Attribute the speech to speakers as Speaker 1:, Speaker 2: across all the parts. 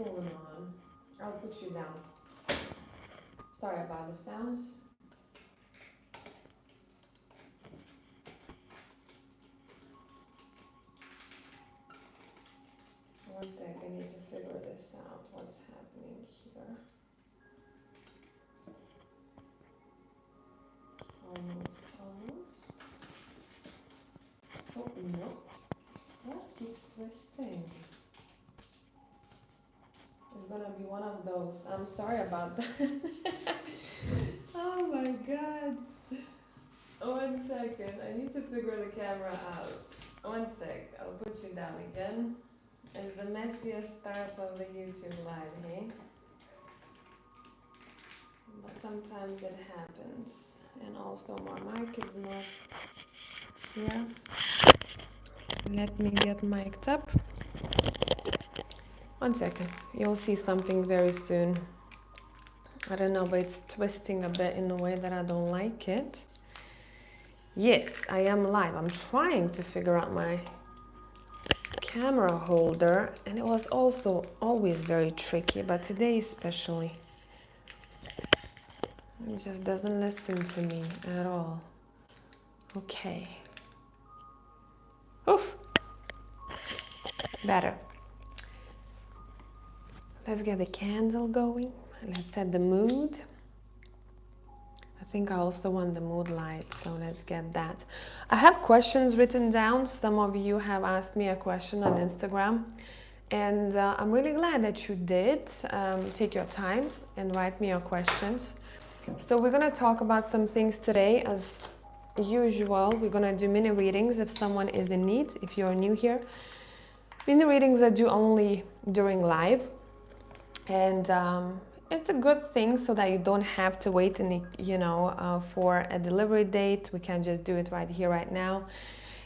Speaker 1: going on? I'll put you down. Sorry about the sounds. One sec, I need to figure this out. What's happening here? Almost closed. Oh no. What keeps twisting? It's gonna be one of those. I'm sorry about that. Oh my god. 1 second. I need to figure the camera out. 1 sec. I'll put you down again. It's the messiest starts of the YouTube live, hey? But sometimes it happens. And also my mic is not here. Let me get mic'd up. 1 second. You'll see something very soon. I don't know, but it's twisting a bit in a way that I don't like it. Yes, I am live. I'm trying to figure out my camera holder, and it was also always very tricky, but today especially. It just doesn't listen to me at all. Okay. Oof. Better. Let's get the candle going. Let's set the mood. I think I also want the mood light, so let's get that. I have questions written down. Some of you have asked me a question on Instagram, and I'm really glad that you did take your time and write me your questions. So we're going to talk about some things today. As usual, we're going to do mini readings if someone is in need, if you're new here. Mini readings I do only during live, and it's a good thing so that you don't have to wait for a delivery date. We can just do it right here, right now.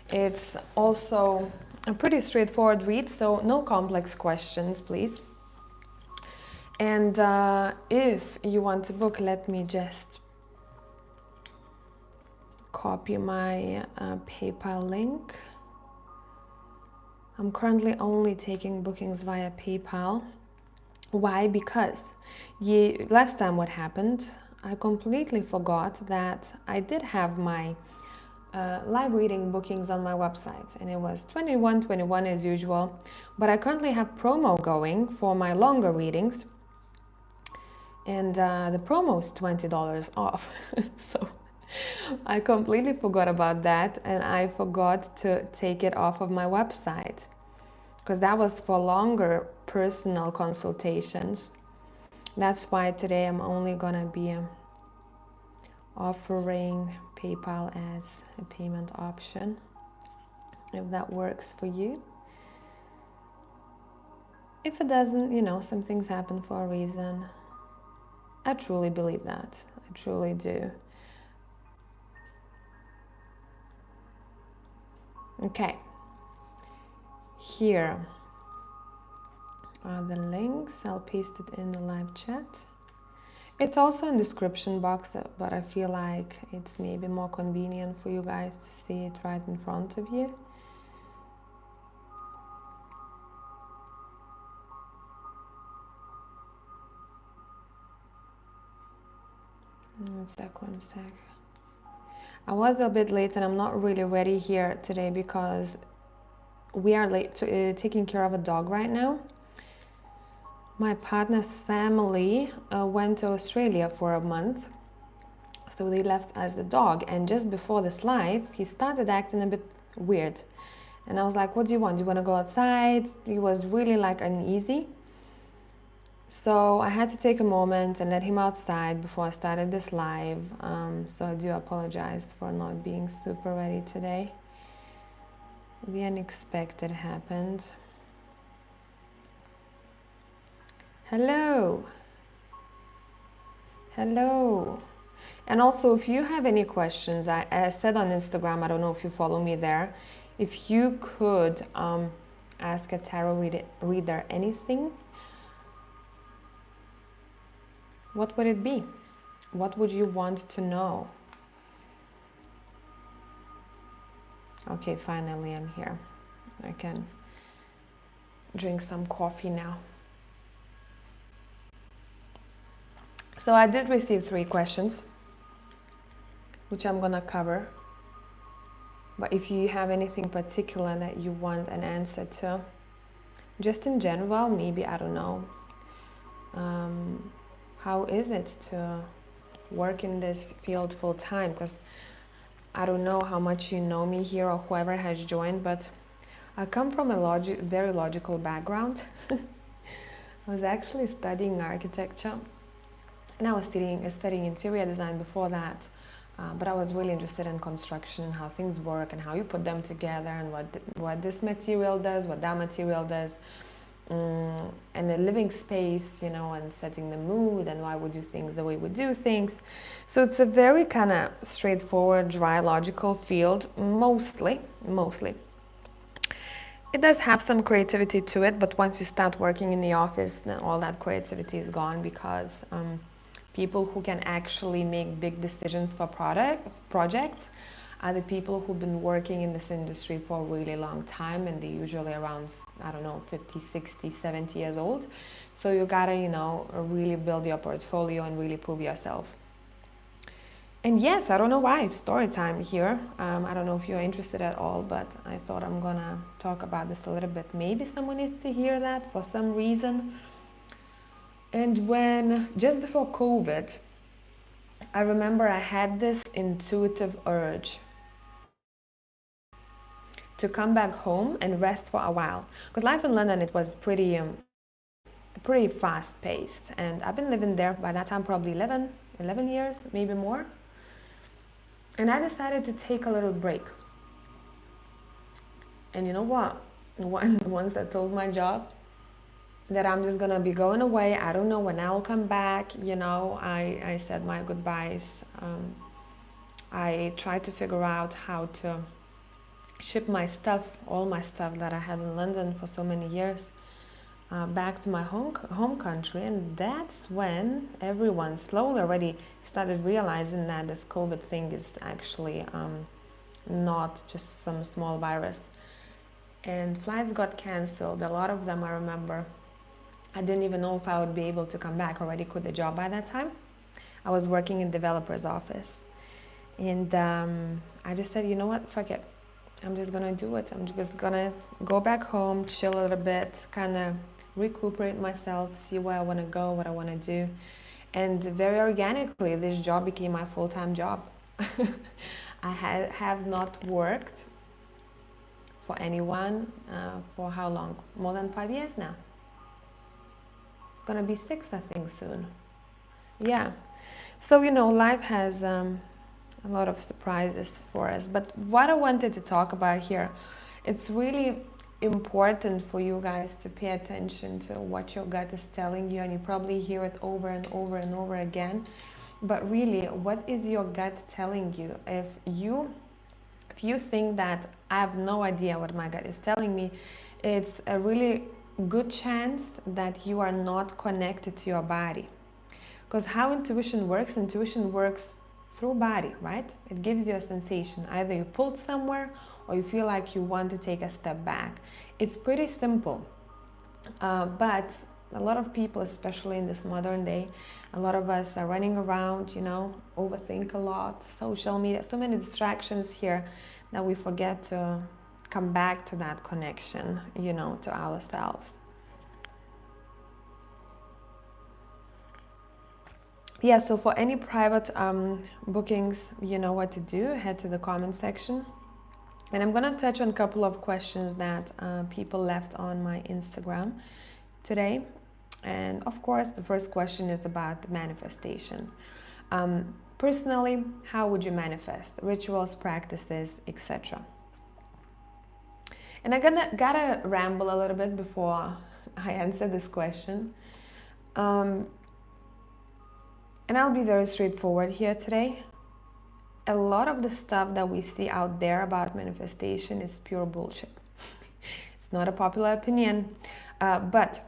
Speaker 1: It's also a pretty straightforward read, so no complex questions, please. And if you want to book, let me just copy my PayPal link. I'm currently only taking bookings via PayPal. Why? Because last time what happened, I completely forgot that I did have my live reading bookings on my website, and it was $21.21 as usual, but I currently have promo going for my longer readings, and the promo is $20 off. So I completely forgot about that, and I forgot to take it off of my website, because that was for longer personal consultations. That's why today I'm only gonna be offering PayPal as a payment option, if that works for you. If it doesn't, some things happen for a reason. I truly believe that. I truly do. Okay. Here are the links. I'll paste it in the live chat. It's also in the description box, but I feel like it's maybe more convenient for you guys to see it right in front of you. One sec. I was a bit late and I'm not really ready here today because we are late to taking care of a dog right now. My partner's family went to Australia for a month, so they left us the dog, and just before this live he started acting a bit weird, and I was like, what do you want? Do you want to go outside? He was really like uneasy, so I had to take a moment and let him outside before I started this live. So I do apologize for not being super ready today. The unexpected happened. Hello. Hello. And also, if you have any questions, I said on Instagram, I don't know if you follow me there, if you could ask a tarot reader anything, what would it be? What would you want to know? Okay, finally I'm here. I can drink some coffee now. So I did receive 3 questions, which I'm gonna cover. But if you have anything particular that you want an answer to, just in general, maybe, I don't know, how is it to work in this field full time? Because I don't know how much you know me here or whoever has joined, but I come from a very logical background. I was actually studying architecture, and I was studying interior design before that. But I was really interested in construction and how things work and how you put them together and what this material does, what that material does, and the living space, you know, and setting the mood and why we do things the way we do things. So it's a very kind of straightforward, dry, logical field, mostly. It does have some creativity to it, but once you start working in the office, then all that creativity is gone because people who can actually make big decisions for projects are the people who've been working in this industry for a really long time, and they're usually around, I don't know, 50, 60, 70 years old. So you gotta, you know, really build your portfolio and really prove yourself. And yes, I don't know why, story time here. I don't know if you're interested at all, but I thought I'm gonna talk about this a little bit. Maybe someone needs to hear that for some reason. And when, just before COVID, I remember I had this intuitive urge to come back home and rest for a while. Because life in London, it was pretty fast paced. And I've been living there by that time, probably 11 years, maybe more. And I decided to take a little break. And you know what? Once I told my job that I'm just gonna be going away, I don't know when I'll come back, you know, I said my goodbyes. I tried to figure out how to ship my stuff, all my stuff that I had in London for so many years, back to my home country. And that's when everyone slowly already started realizing that this COVID thing is actually not just some small virus. And flights got cancelled, a lot of them. I remember I didn't even know if I would be able to come back. I already quit the job by that time. I was working in developer's office. And I just said, you know what, fuck it. I'm just gonna do it. I'm just gonna go back home, chill a little bit, kind of recuperate myself, see where I wanna go, what I wanna do. And very organically, this job became my full-time job. I have not worked for anyone for how long? More than 5 years now. It's gonna be 6, I think, soon. Yeah. So, you know, life has a lot of surprises for us. But what I wanted to talk about here, it's really important for you guys to pay attention to what your gut is telling you, and you probably hear it over and over and over again. But really, what is your gut telling you? If you think that I have no idea what my gut is telling me, it's a really good chance that you are not connected to your body. Because how intuition works through body, right? It gives you a sensation. Either you pulled somewhere or you feel like you want to take a step back. It's pretty simple. But a lot of people, especially in this modern day, a lot of us are running around, you know, overthink a lot, social media, so many distractions here that we forget to come back to that connection, you know, to ourselves. Yeah, so for any private bookings, you know what to do. Head to the comment section. And I'm going to touch on a couple of questions that people left on my Instagram today. And of course, the first question is about manifestation. Personally, how would you manifest? Rituals, practices, etc. And I gotta ramble a little bit before I answer this question. And I'll be very straightforward here today. A lot of the stuff that we see out there about manifestation is pure bullshit. It's not a popular opinion, but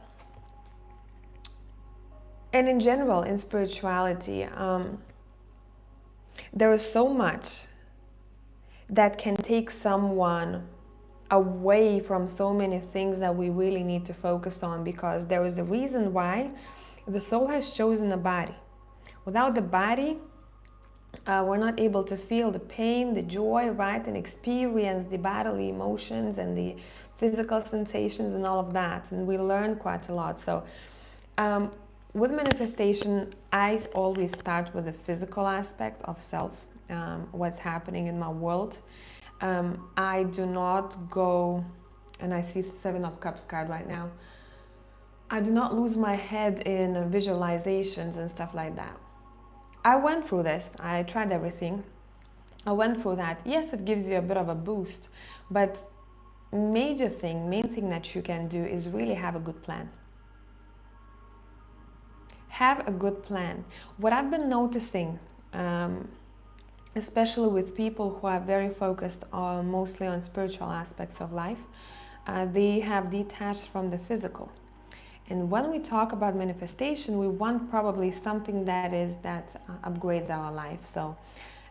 Speaker 1: and in general, in spirituality, there is so much that can take someone away from so many things that we really need to focus on, because there is a reason why the soul has chosen a body. Without the body, we're not able to feel the pain, the joy, right, and experience the bodily emotions and the physical sensations and all of that. And we learn quite a lot. So with manifestation, I always start with the physical aspect of self, what's happening in my world. I do not go, and I see Seven of Cups card right now, I do not lose my head in visualizations and stuff like that. I went through this. I tried everything. I went through that. Yes, it gives you a bit of a boost, but main thing that you can do is really have a good plan. Have a good plan. What I've been noticing, especially with people who are very focused on mostly on spiritual aspects of life, they have detached from the physical. And when we talk about manifestation, we want probably something that upgrades our life. So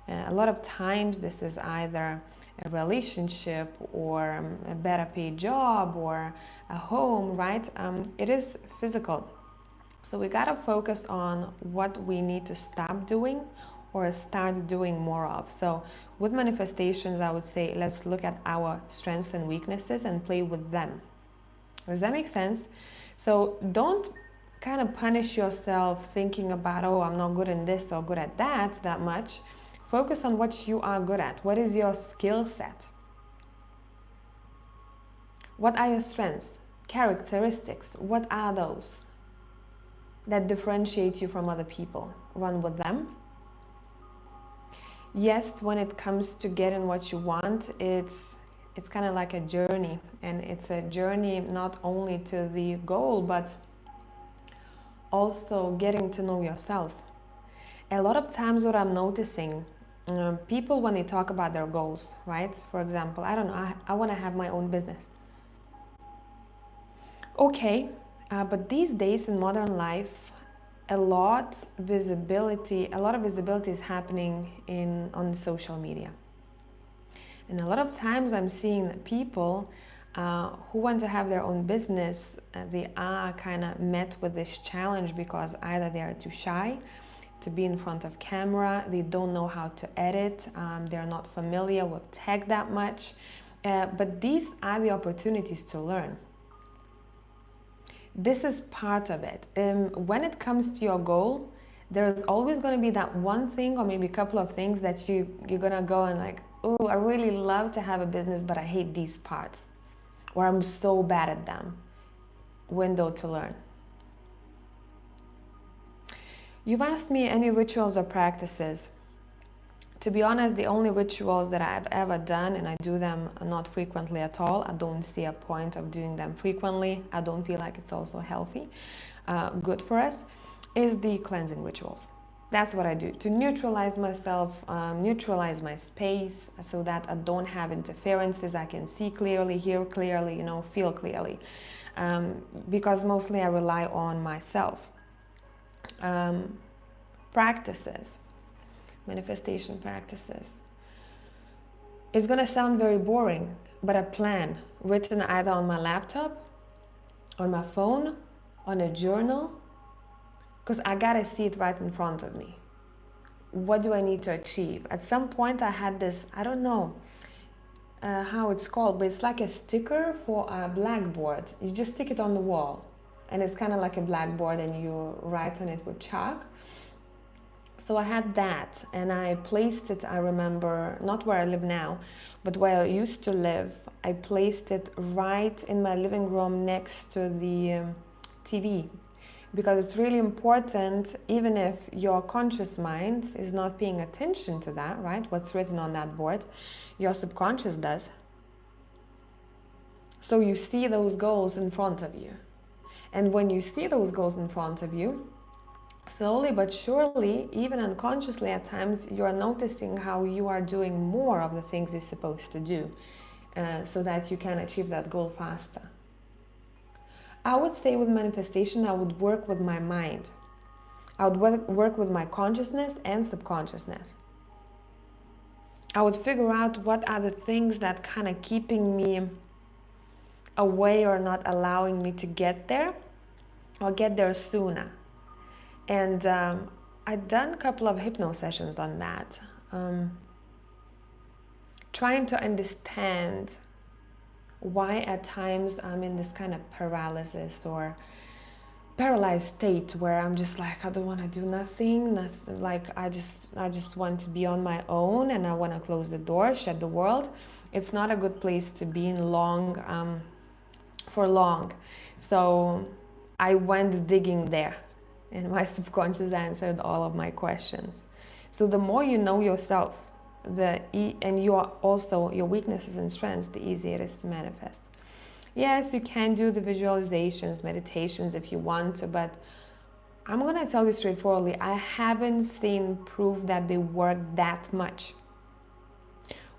Speaker 1: a lot of times this is either a relationship or a better paid job or a home, right? It is physical. So we gotta focus on what we need to stop doing or start doing more of. So with manifestations, I would say let's look at our strengths and weaknesses and play with them. Does that make sense? So don't kind of punish yourself thinking about, oh, I'm not good in this or good at that much. Focus on what you are good at. What is your skill set? What are your strengths, characteristics? What are those that differentiate you from other people? Run with them. Yes, when it comes to getting what you want, it's kind of like a journey, and it's a journey not only to the goal, but also getting to know yourself. A lot of times what I'm noticing, people when they talk about their goals, right? For example, I don't know, I want to have my own business. Okay, but these days in modern life, a lot of visibility is happening on social media. And a lot of times I'm seeing that people who want to have their own business, they are kind of met with this challenge because either they are too shy to be in front of camera, they don't know how to edit, they're not familiar with tech that much. But these are the opportunities to learn. This is part of it. When it comes to your goal, there's always going to be that one thing or maybe a couple of things that you're going to go and like, oh, I really love to have a business, but I hate these parts, or I'm so bad at them. Window to learn. You've asked me any rituals or practices. To be honest, the only rituals that I've ever done, and I do them not frequently at all, I don't see a point of doing them frequently, I don't feel like it's also healthy, good for us, is the cleansing rituals. That's what I do, to neutralize myself, neutralize my space so that I don't have interferences, I can see clearly, hear clearly, feel clearly, because mostly I rely on myself. Practices. Manifestation practices. It's gonna sound very boring, but a plan written either on my laptop, on my phone, on a journal, because I gotta see it right in front of me. What do I need to achieve? At some point I had this, I don't know how it's called, but it's like a sticker for a blackboard. You just stick it on the wall and it's kind of like a blackboard and you write on it with chalk. So I had that and I placed it, I remember, not where I live now, but where I used to live. I placed it right in my living room next to the TV, because it's really important, even if your conscious mind is not paying attention to that, right? What's written on that board, your subconscious does. So you see those goals in front of you. And when you see those goals in front of you, slowly but surely, even unconsciously at times, you are noticing how you are doing more of the things you're supposed to do so that you can achieve that goal faster. I would say with manifestation, I would work with my mind. I would work with my consciousness and subconsciousness. I would figure out what are the things that kind of keeping me away or not allowing me to get there or get there sooner. And I've done a couple of hypno sessions on that. Trying to understand why at times I'm in this kind of paralysis or paralyzed state where I'm just like, I don't want to do nothing, like I just want to be on my own, and I want to close the door, shut the world. It's not a good place to be in for long. So I went digging there, and my subconscious answered all of my questions. So the more you know yourself, and you are also your weaknesses and strengths, the easier it is to manifest. Yes, you can do the visualizations, meditations if you want to, but I'm gonna tell you straightforwardly, I haven't seen proof that they work that much.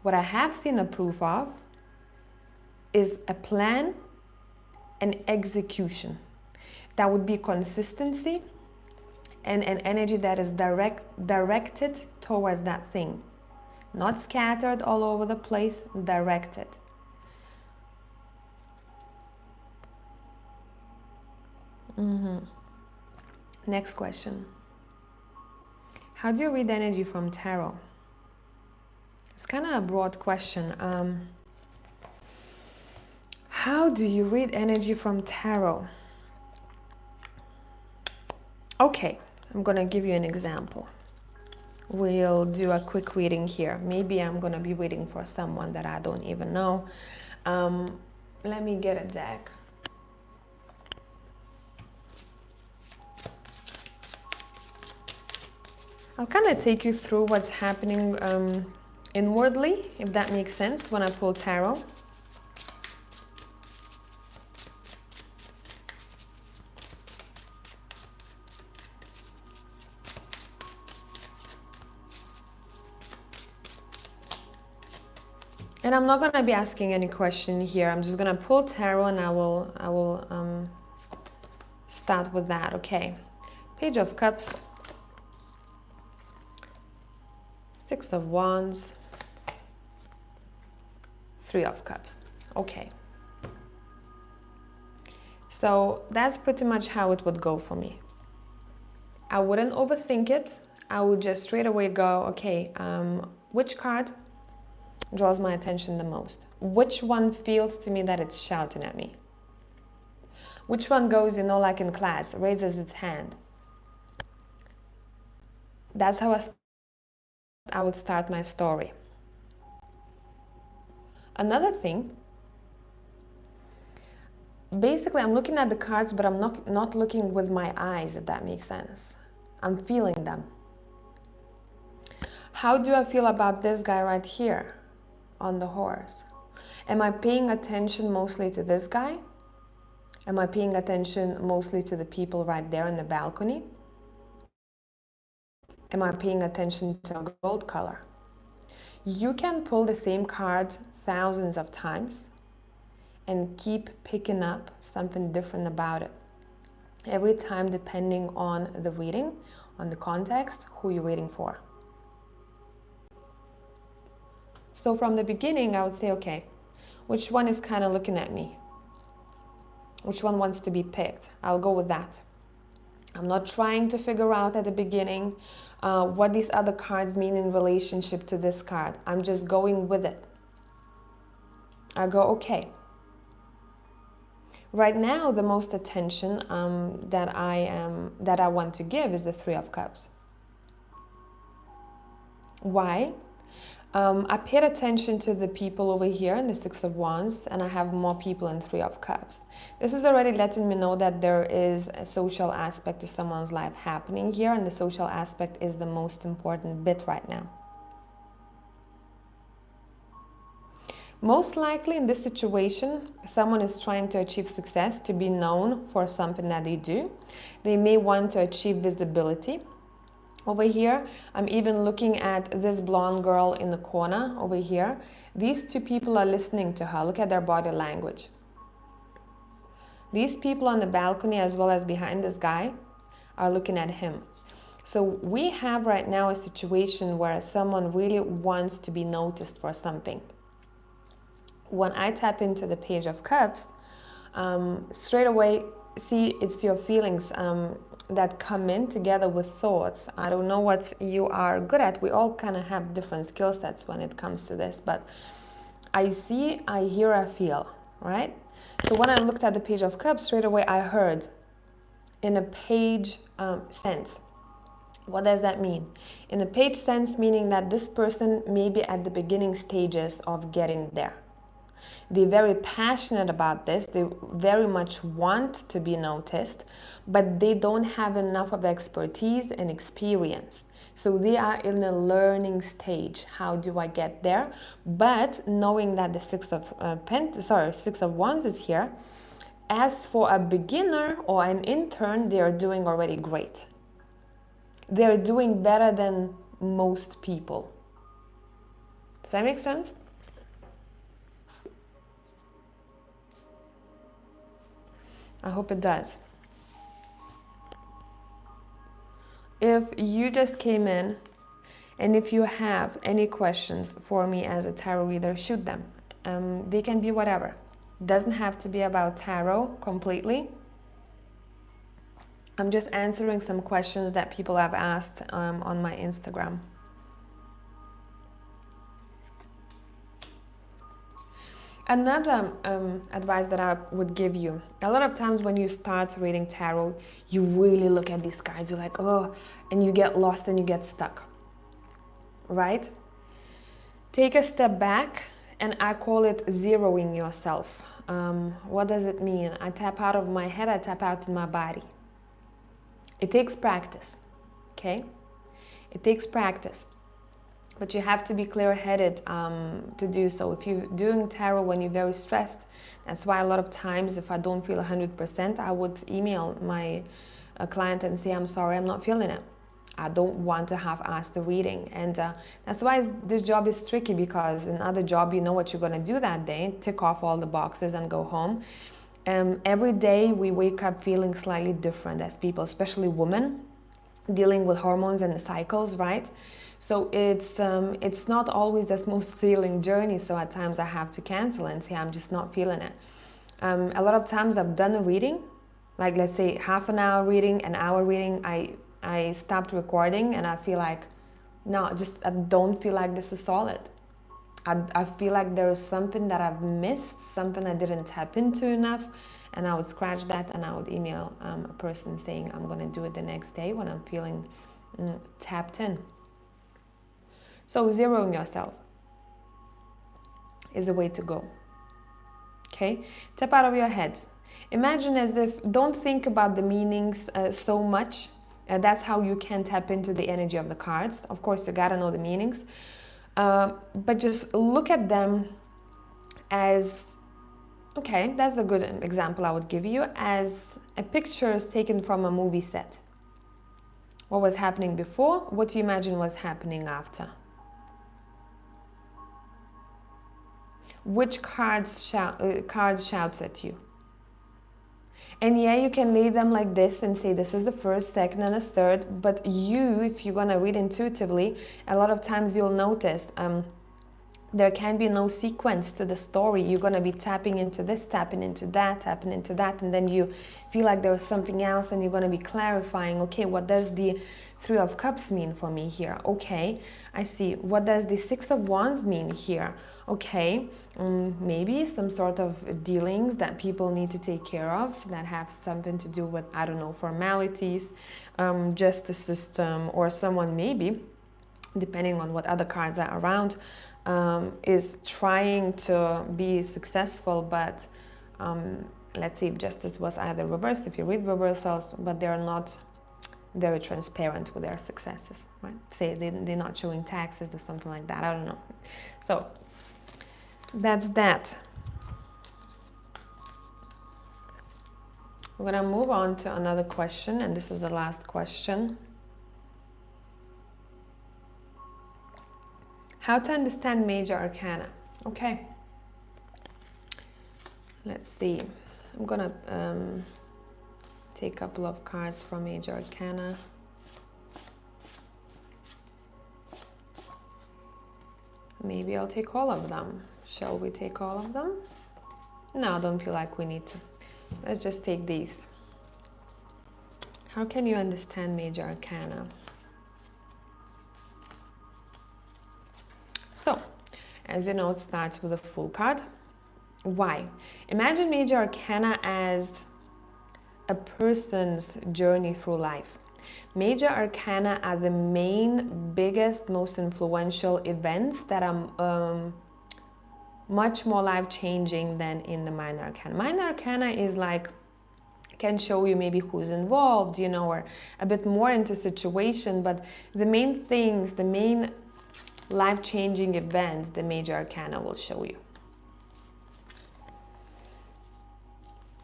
Speaker 1: What I have seen a proof of is a plan and execution. That would be consistency and an energy that is directed towards that thing. Not scattered all over the place, directed. Next question. How do you read energy from tarot? It's kind of a broad question. How do you read energy from tarot? Okay, I'm gonna give you an example. We'll do a quick reading here. Maybe I'm gonna be reading for someone that I don't even know. Let me get a deck. I'll kind of take you through what's happening inwardly, if that makes sense, when I pull tarot. And I'm not going to be asking any question here. I'm just going to pull tarot, and I will start with that. Okay. Page of Cups, Six of Wands, Three of Cups. Okay. So that's pretty much how it would go for me. I wouldn't overthink it. I would just straight away go, okay, which card draws my attention the most? Which one feels to me that it's shouting at me? Which one goes, like in class, raises its hand? That's how I would start my story. Another thing, basically I'm looking at the cards, but I'm not looking with my eyes, if that makes sense. I'm feeling them. How do I feel about this guy right here on the horse? Am I paying attention mostly to this guy? Am I paying attention mostly to the people right there in the balcony? Am I paying attention to a gold color? You can pull the same card thousands of times and keep picking up something different about it. Every time, depending on the reading, on the context, who you're reading for. So from the beginning, I would say, okay, which one is kind of looking at me? Which one wants to be picked? I'll go with that. I'm not trying to figure out at the beginning what these other cards mean in relationship to this card. I'm just going with it. I go, okay. Right now, the most attention that I want to give is the Three of Cups. Why? I paid attention to the people over here in the Six of Wands, and I have more people in Three of Cups. This is already letting me know that there is a social aspect to someone's life happening here, and the social aspect is the most important bit right now. Most likely in this situation, someone is trying to achieve success, to be known for something that they do. They may want to achieve visibility. Over here, I'm even looking at this blonde girl in the corner over here. These two people are listening to her. Look at their body language. These people on the balcony, as well as behind this guy, are looking at him. So we have right now a situation where someone really wants to be noticed for something. When I tap into the Page of Cups, straight away, see, it's your feelings. that come in together with thoughts. I don't know what you are good at. We all kind of have different skill sets when it comes to this, but I see, I hear, I feel, right? So when I looked at the Page of Cups, straight away I heard in a page sense. What does that mean? In a page sense, meaning that this person may be at the beginning stages of getting there. They're very passionate about this. They very much want to be noticed, but they don't have enough of expertise and experience. So they are in a learning stage. How do I get there? But knowing that the Six of Wands is here, as for a beginner or an intern, they are doing already great. They're doing better than most people. Does that make sense? I hope it does. If you just came in, and if you have any questions for me as a tarot reader, shoot them. They can be whatever. Doesn't have to be about tarot completely. I'm just answering some questions that people have asked on my Instagram. Another advice that I would give you, a lot of times when you start reading tarot, you really look at these cards, you're like, oh, and you get lost and you get stuck, right? Take a step back, and I call it zeroing yourself. What does it mean? I tap out of my head, I tap out in my body. It takes practice, okay? It takes practice. But you have to be clear-headed to do so. If you're doing tarot when you're very stressed, that's why a lot of times if I don't feel 100%, I would email my client and say, I'm sorry, I'm not feeling it. I don't want to have asked the reading. And that's why this job is tricky, because in other job, you know what you're going to do that day, tick off all the boxes and go home. Every day we wake up feeling slightly different as people, especially women, dealing with hormones and the cycles, right? So it's not always the smooth sailing journey. So at times I have to cancel and say I'm just not feeling it. A lot of times I've done a reading, like let's say half an hour reading, an hour reading. I stopped recording and I feel like, no, I don't feel like this is solid. I feel like there is something that I've missed, something I didn't tap into enough, and I would scratch that and I would email a person saying I'm going to do it the next day when I'm feeling tapped in. So zeroing yourself is a way to go. Okay? Tap out of your head. Imagine as if, don't think about the meanings so much. That's how you can tap into the energy of the cards. Of course, you gotta know the meanings. But just look at them as, okay, that's a good example I would give you, as a picture is taken from a movie set. What was happening before? What do you imagine was happening after? Which cards shouts at you? And yeah, you can lay them like this and say this is the first, second, and a third. But you, if you're gonna read intuitively, a lot of times you'll notice there can be no sequence to the story. You're gonna be tapping into this, tapping into that, and then you feel like there was something else, and you're gonna be clarifying. Okay, what does the Three of Cups mean for me here? Okay, I see. What does the Six of Wands mean here? Okay, maybe some sort of dealings that people need to take care of that have something to do with, I don't know, formalities, justice system, or someone maybe, depending on what other cards are around, is trying to be successful, but let's say if justice was either reversed, if you read reversals, but they're not very transparent with their successes, right? Say they're not showing taxes or something like that, I don't know. So that's that. We're gonna move on to another question, and this is the last question. How to understand major arcana? Okay. Let's see. I'm gonna take a couple of cards from major arcana. Maybe I'll take all of them. Shall we take all of them? No, I don't feel like we need to. Let's just take these. How can you understand major arcana? So, as you know, it starts with a Fool card. Why? Imagine major arcana as a person's journey through life. Major arcana are the main, biggest, most influential events that are much more life-changing than in the minor arcana. Minor arcana is like, can show you maybe who's involved, you know, or a bit more into situation, but the main things, the main life-changing events, the major arcana will show you.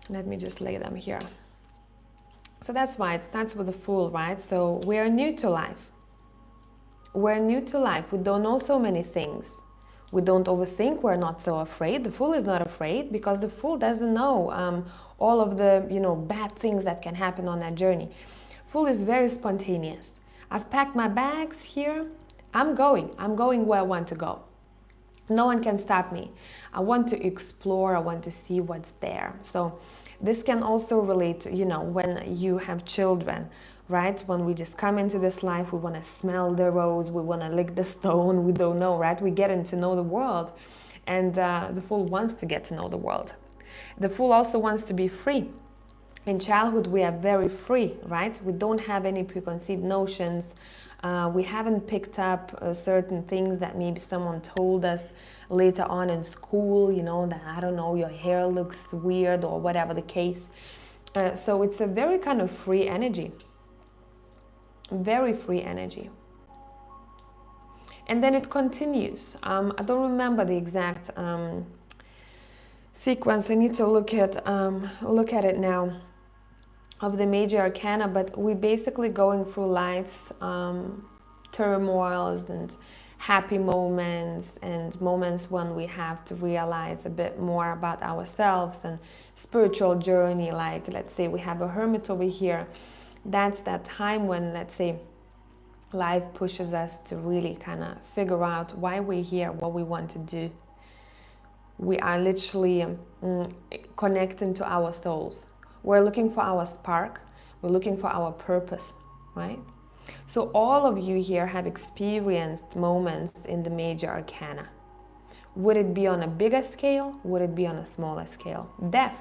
Speaker 1: Let me just lay them here. So that's why it starts with the Fool, right? So we're new to life. We're new to life. We don't know so many things. We don't overthink. We're not so afraid. The Fool is not afraid because the Fool doesn't know all of the, you know, bad things that can happen on that journey. Fool is very spontaneous. I've packed my bags here. I'm going where I want to go. No one can stop me. I want to explore. I want to see what's there. So this can also relate to, you know, when you have children, right? When we just come into this life, we want to smell the rose, we want to lick the stone, we don't know, right? We get to know the world, and the Fool wants to get to know the world. The Fool also wants to be free. In childhood, we are very free, right? We don't have any preconceived notions. We haven't picked up certain things that maybe someone told us later on in school, you know, that, I don't know, your hair looks weird or whatever the case. So it's a very kind of free energy. Very free energy. And then it continues. I don't remember the exact sequence. I need to look at it now, of the major arcana, but we're basically going through life's turmoils and happy moments and moments when we have to realize a bit more about ourselves and spiritual journey. Like, let's say we have a hermit over here. That's that time when, let's say, life pushes us to really kind of figure out why we're here, what we want to do. We are literally connecting to our souls. We're looking for our spark. We're looking for our purpose, right? So all of you here have experienced moments in the major arcana. Would it be on a bigger scale? Would it be on a smaller scale? Death,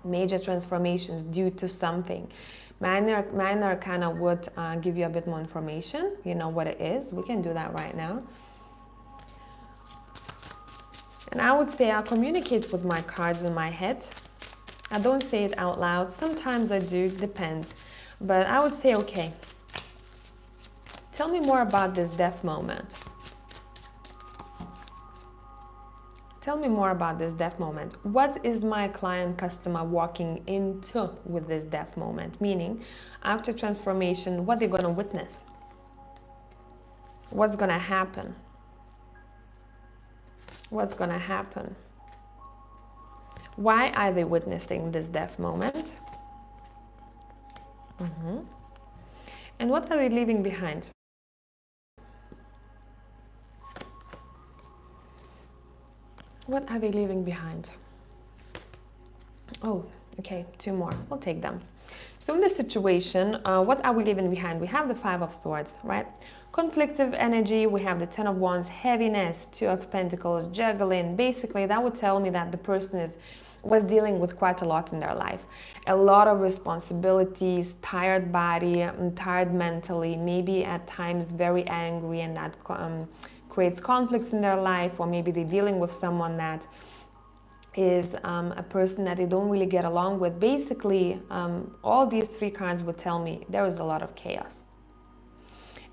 Speaker 1: major transformations due to something. Minor arcana would give you a bit more information. You know what it is. We can do that right now. And I would say I communicate with my cards in my head. I don't say it out loud. Sometimes I do, depends. But I would say, okay, tell me more about this death moment. Tell me more about this death moment. What is my client customer walking into with this death moment? Meaning, after transformation, what they're going to witness? What's going to happen? What's going to happen? Why are they witnessing this death moment? And what are they leaving behind? What are they leaving behind? Oh, okay, two more. We'll take them. So in this situation, what are we leaving behind? We have the Five of Swords, right? Conflictive energy. We have the Ten of Wands, heaviness, Two of Pentacles, juggling. Basically, that would tell me that the person was dealing with quite a lot in their life. A lot of responsibilities, tired body, tired mentally, maybe at times very angry, and that creates conflicts in their life, or maybe they're dealing with someone that is a person that they don't really get along with. Basically, all these three cards would tell me there is a lot of chaos.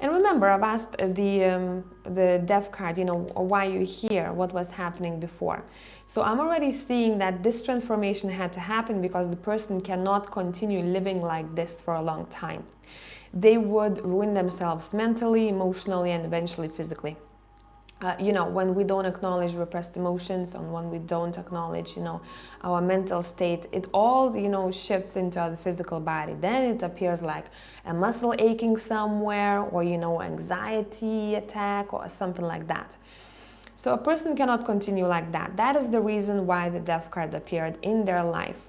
Speaker 1: And remember, I've asked the death card, you know, why you're here, what was happening before. So I'm already seeing that this transformation had to happen because the person cannot continue living like this for a long time. They would ruin themselves mentally, emotionally, and eventually physically. You know, when we don't acknowledge repressed emotions, and when we don't acknowledge, you know, our mental state, it all, you know, shifts into the physical body. Then it appears like a muscle aching somewhere, or, you know, anxiety attack or something like that. So a person cannot continue like that. That is the reason why the death card appeared in their life.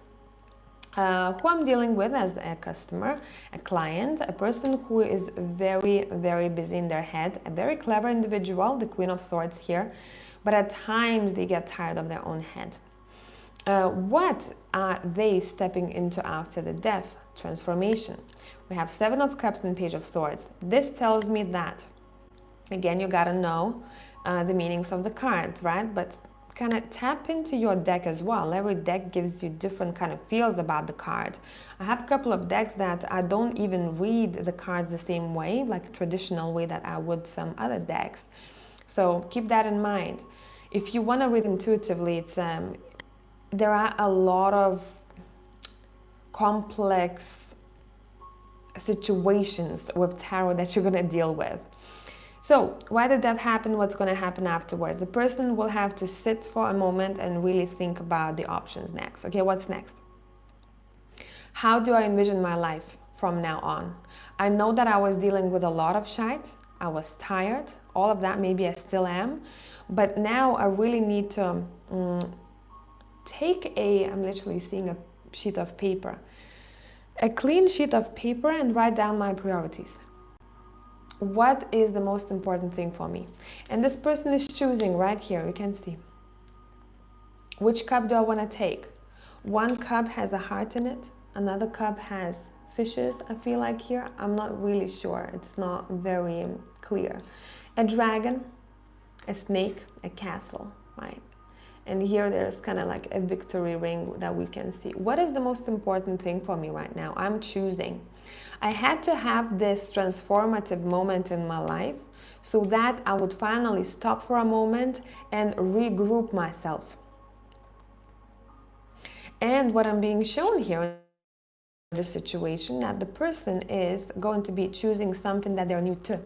Speaker 1: who I'm dealing with as a customer, a client, a person who is very, very busy in their head, a very clever individual, the Queen of Swords here, but at times they get tired of their own head. What are they stepping into after the death? Transformation. We have Seven of Cups and Page of Swords. This tells me that, again, you gotta know the meanings of the cards, right? But kind of tap into your deck as well. Every deck gives you different kind of feels about the card. I have a couple of decks that I don't even read the cards the same way, like traditional way that I would some other decks. So keep that in mind. If you want to read intuitively, it's there are a lot of complex situations with tarot that you're going to deal with. So why did that happen? What's going to happen afterwards? The person will have to sit for a moment and really think about the options next. Okay, what's next? How do I envision my life from now on? I know that I was dealing with a lot of shite. I was tired. All of that, maybe I still am. But now I really need to I'm literally seeing a sheet of paper. A clean sheet of paper and write down my priorities. What is the most important thing for me? And this person is choosing right here, you can see. Which cup do I want to take? One cup has a heart in it, another cup has fishes, I feel like here. I'm not really sure, it's not very clear. A dragon, a snake, a castle, right? And here there's kind of like a victory ring that we can see. What is the most important thing for me right now? I'm choosing. I had to have this transformative moment in my life so that I would finally stop for a moment and regroup myself. And what I'm being shown here in this situation, that the person is going to be choosing something that they're new to.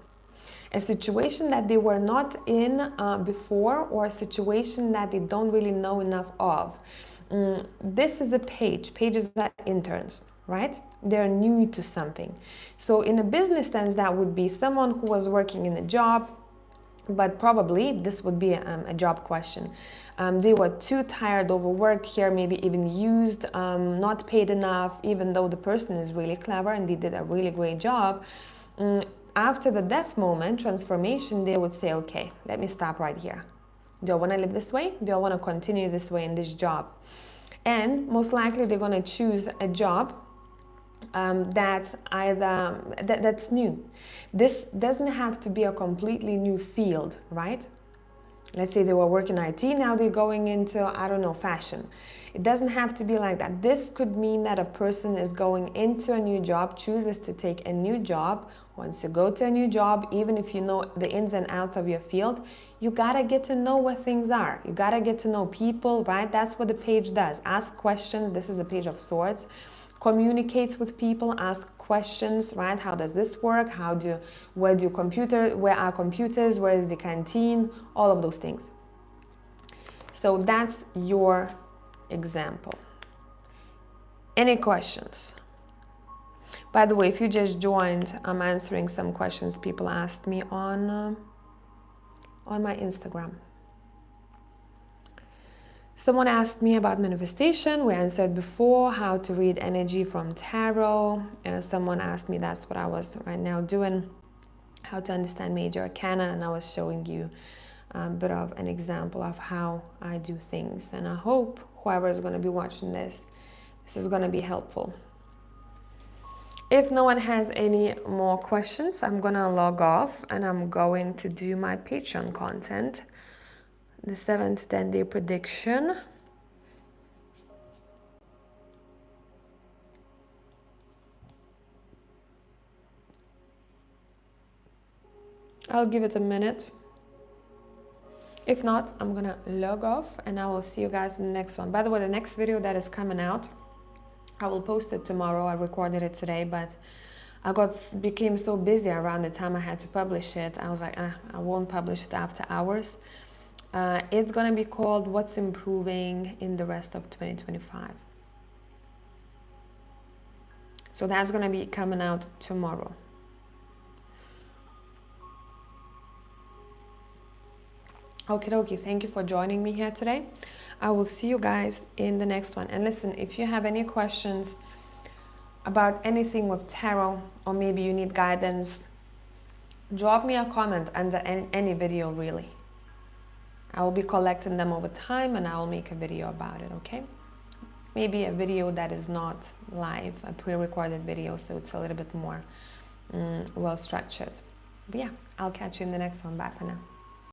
Speaker 1: A situation that they were not in before, or a situation that they don't really know enough of. This is a page. Pages are interns, right? They're new to something. So in a business sense, that would be someone who was working in a job, but probably this would be a job question. They were too tired, overworked here, maybe even used, not paid enough, even though the person is really clever and they did a really great job. After the death moment, transformation, they would say, okay, let me stop right here. Do I want to live this way? Do I want to continue this way in this job? And most likely they're going to choose a job that's new. This doesn't have to be a completely new field, right? Let's say they were working IT, now they're going into, I don't know, fashion. It doesn't have to be like that. This could mean that a person is going into a new job, chooses to take a new job. Once you go to a new job, even if you know the ins and outs of your field, you gotta get to know what things are. You gotta get to know people, right? That's what the page does. Ask questions. This is a Page of Swords. Communicates with people, ask questions, right? How does this work? Where are computers? Where is the canteen? All of those things. So that's your example. Any questions? By the way, if you just joined, I'm answering some questions people asked me on my Instagram. Someone asked me about manifestation. We answered before, how to read energy from tarot. Someone asked me, that's what I was right now doing, how to understand major arcana, and I was showing you a bit of an example of how I do things. And I hope whoever is going to be watching this is going to be helpful. If no one has any more questions, I'm going to log off and I'm going to do my Patreon content. The 7 to 10 day prediction. I'll give it a minute. If not, I'm gonna log off and I will see you guys in the next one. By the way, the next video that is coming out, I will post it tomorrow. I recorded it today, but I became so busy around the time I had to publish it. I was like, I won't publish it after hours. It's gonna be called What's Improving in the Rest of 2025. So that's gonna be coming out tomorrow. Okie dokie, thank you for joining me here today. I will see you guys in the next one. And listen, if you have any questions about anything with tarot, or maybe you need guidance, drop me a comment under any video, really. I will be collecting them over time and I will make a video about it, okay? Maybe a video that is not live, a pre-recorded video, so it's a little bit more well structured. But yeah, I'll catch you in the next one. Bye for now.